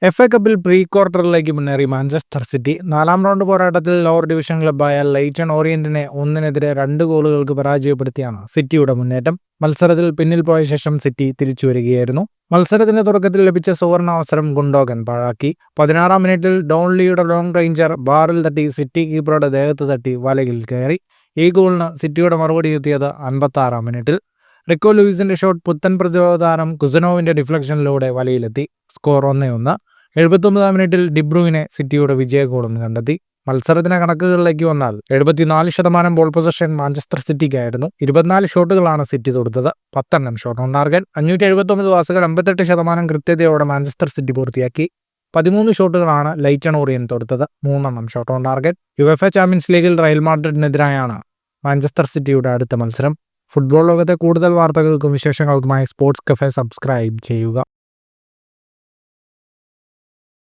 FA കപ്പിൽ pre ക്വാർട്ടറിലേക്ക് മുന്നേറി Manchester city. 4ാം round പോരാട്ടത്തിൽ ലോവർ ഡിവിഷൻ ക്ലബ്ബായ ലൈറ്റൺ ഓറിയന്റിനെ 1-നെതിരെ 2 ഗോളുകൾക്ക് പരാജയപ്പെടുത്തിയാണ് സിറ്റിയുടെ മുന്നേറ്റം. മത്സരത്തിൽ പിന്നിൽ പോയ ശേഷം സിറ്റി തിരിച്ചുവരികയായിരുന്നു. മത്സരത്തിന്റെ തുടക്കത്തിൽ ലഭിച്ച സുവർണ അവസരം ഗുണ്ടോഗൻ പാഴാക്കി. 16ാം മിനിറ്റിൽ ഡോൺലിയുടെ ലോങ് റേഞ്ചർ ബാറിൽ തട്ടി സിറ്റി കീപ്പറുടെ ദേഹത്ത് തട്ടി വലയിൽ കയറി. ഈ ഗോളിന് സിറ്റിയുടെ മറുപടി എത്തിയത് 56ാം മിനിറ്റിൽ. റിക്കോ ലൂയിസിന്റെ ഷോട്ട് പുത്തൻ പ്രതിരോധ താരം കുസനോവിന്റെ ഡിഫ്ലക്ഷനിലൂടെ വലയിലെത്തി. സ്കോർ 1-1. 79ാം മിനിറ്റിൽ ഡിബ്രൂയിനെ സിറ്റിയുടെ വിജയ ഗോളും കണ്ടെത്തി. മത്സരത്തിന്റെ കണക്കുകളിലേക്ക് വന്നാൽ 74% ബോൾ പൊസഷൻ മാഞ്ചസ്റ്റർ സിറ്റിക്കായിരുന്നു. 24 ഷോട്ടുകളാണ് സിറ്റി തൊടുത്തത്. 10 ഷോട്ട് ഓൺ ടാർഗറ്റ്. 579 പാസുകൾ 58% കൃത്യതയോടെ മാഞ്ചസ്റ്റർ സിറ്റി പൂർത്തിയാക്കി. 13 ഷോട്ടുകളാണ് ലൈറ്റൺ ഓറിയൻ തൊടുത്തത്. 3 shot on target. UEFA Champions ലീഗിൽ റയൽ മാഡ്രിഡിനെതിരായാണ് മാഞ്ചസ്റ്റർ സിറ്റിയുടെ അടുത്ത മത്സരം. ഫുട്ബോൾ ലോകത്തെ കൂടുതൽ വാർത്തകൾക്കും വിശേഷങ്ങൾക്കുമായി സ്പോർട്സ് കഫേ സബ്സ്ക്രൈബ് ചെയ്യുക.